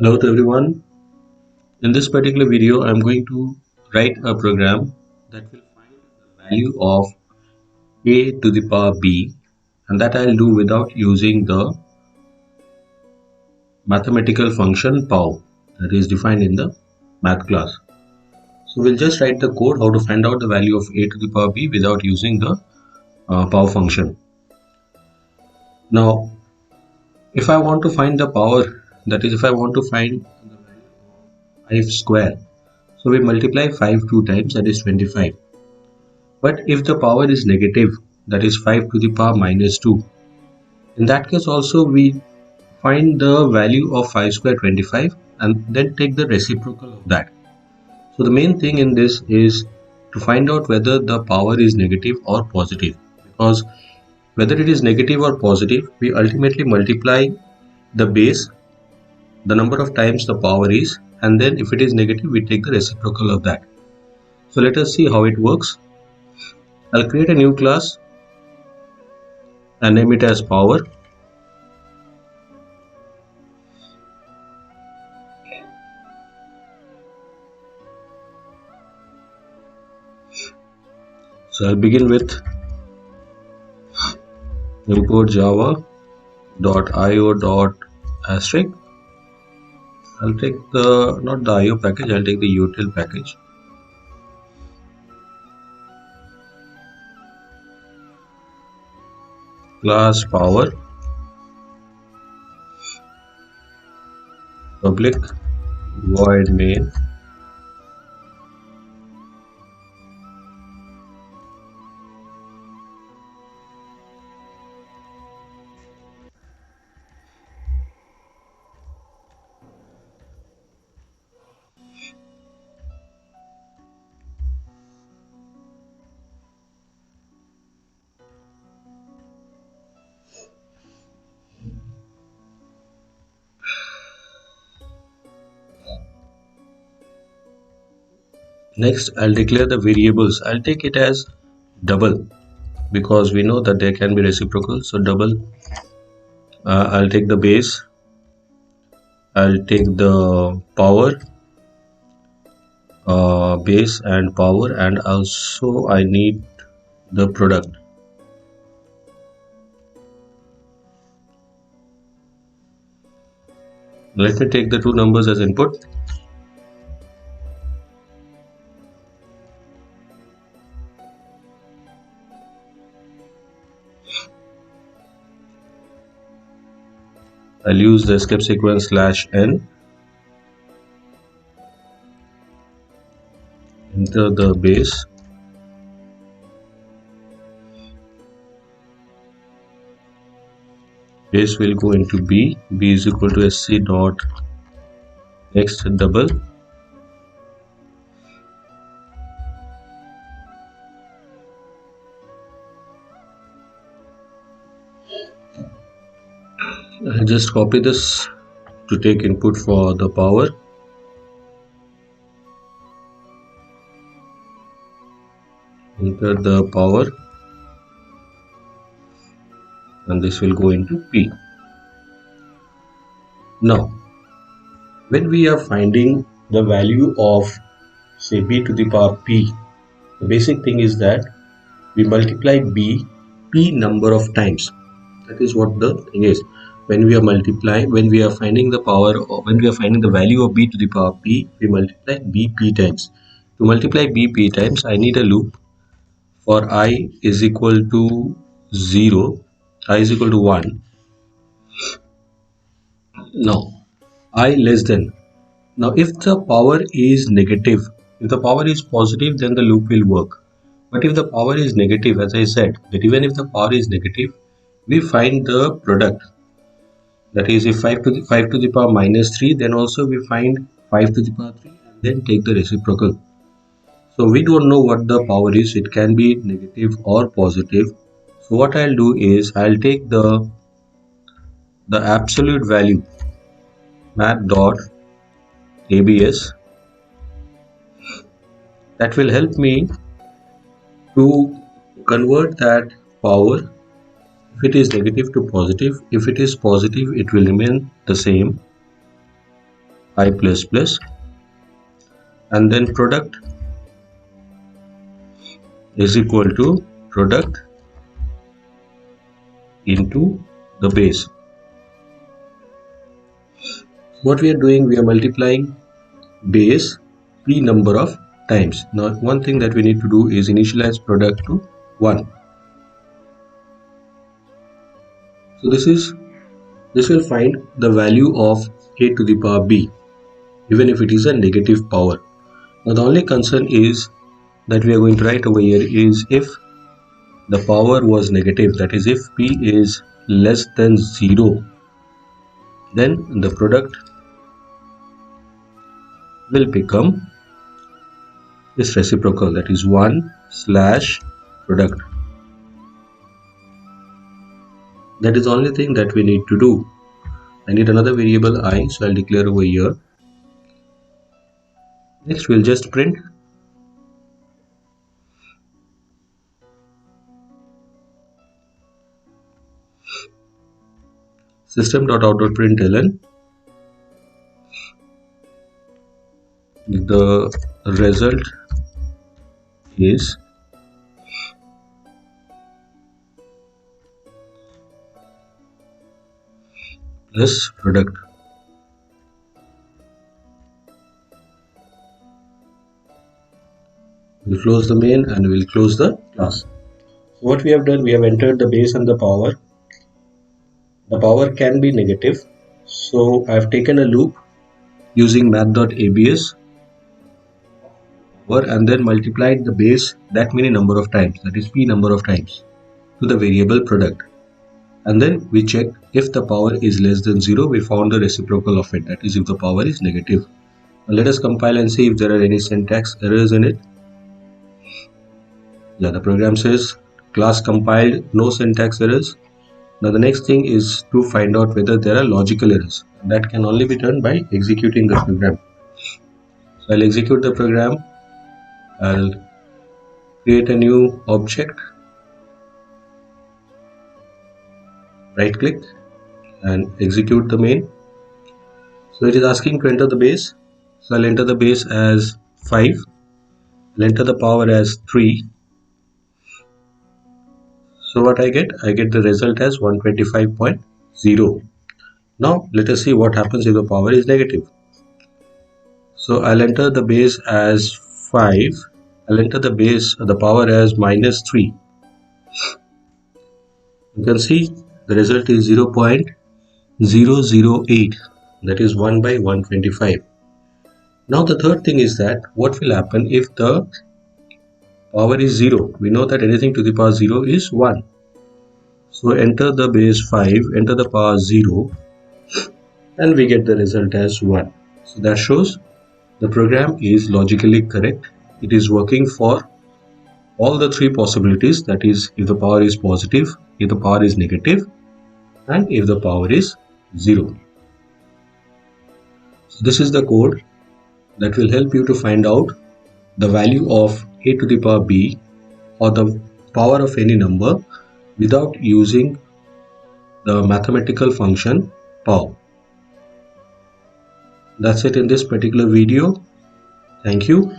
Hello to everyone. In this particular video, I'm going to write a program that will find the value of a to the power b, and that I'll do without using the mathematical function pow that is defined in the math class. So we'll just write the code how to find out the value of a to the power b without using the pow function. Now, if I want to find the power, that is if I want to find the value of 5 square, so we multiply 5 two times, that is 25. But if the power is negative, that is 5 to the power minus 2, in that case also we find the value of 5 square 25 and then take the reciprocal of that. So the main thing in this is to find out whether the power is negative or positive, because whether it is negative or positive, we ultimately multiply the base, the number of times the power is, and then if it is negative, we take the reciprocal of that. So let us see how it works. I'll create a new class and name it as power. So I'll begin with import java.io.asterisk. I'll take not the IO package, I'll take the util package. Class power, public void main, next I'll declare the variables. I'll take it as double because we know that there can be reciprocal, so double. I'll take the base, I'll take the power, base and power, and also I need the product. Let me take the two numbers as input. I'll use the escape sequence /n, enter the base, base will go into b is equal to sc dot next double, I'll just copy this to take input for the power. Enter the power and this will go into P. Now, when we are finding the value of say b to the power p, the basic thing is that we multiply b p number of times. That is what the thing is. When we are finding the power, or when we are finding the value of b to the power p, we multiply b p times. To multiply b p times, I need a loop for I is equal to 0, I is equal to 1. Now, I less than. Now, if the power is negative, if the power is positive, then the loop will work. But if the power is negative, as I said, that even if the power is negative, we find the product. That is, if 5 to the power minus 3, then also we find 5 to the power 3 and then take the reciprocal. So we don't know what the power is. It can be negative or positive. So what I'll do is I'll take the absolute value math.abs. That will help me to convert that power, if it is negative to positive. If it is positive, it will remain the same. I plus plus, and then product is equal to product into the base. What we are doing, we are multiplying base p number of times. Now one thing that we need to do is initialize product to 1. So this will find the value of a to the power b, even if it is a negative power. Now the only concern is that we are going to write over here is if the power was negative, that is if p is less than 0, then the product will become this reciprocal, that is 1 slash product. That is the only thing that we need to do. I need another variable I, so I'll declare over here. Next we'll just print system.out.println the result is plus product. We'll close the main and we'll close the class. So what we have done, we have entered the base and the power. The power can be negative, so I have taken a loop using math.abs and then multiplied the base that many number of times, that is p number of times, to the variable product, and then we check if the power is less than 0, we found the reciprocal of it, that is if the power is negative. Now let us compile and see if there are any syntax errors in it. Yeah, the program says class compiled, no syntax errors. Now the next thing is to find out whether there are logical errors. That can only be done by executing the program. So I'll execute the program. I'll create a new object, right click and execute the main. So it is asking to enter the base. So I'll enter the base as 5. I'll enter the power as 3. So what I get the result as 125.0. Now let us see what happens if the power is negative. So I'll enter the base as 5. I'll enter the power as minus 3. You can see the result is 0.008, that is 1 by 125. Now the third thing is that what will happen if the power is 0? We know that anything to the power 0 is 1. So enter the base 5, enter the power 0, and we get the result as 1. So that shows the program is logically correct. It is working for all the three possibilities, that is if the power is positive, if the power is negative, and if the power is 0. So this is the code that will help you to find out the value of a to the power b or the power of any number without using the mathematical function power. That's it in this particular video. Thank you.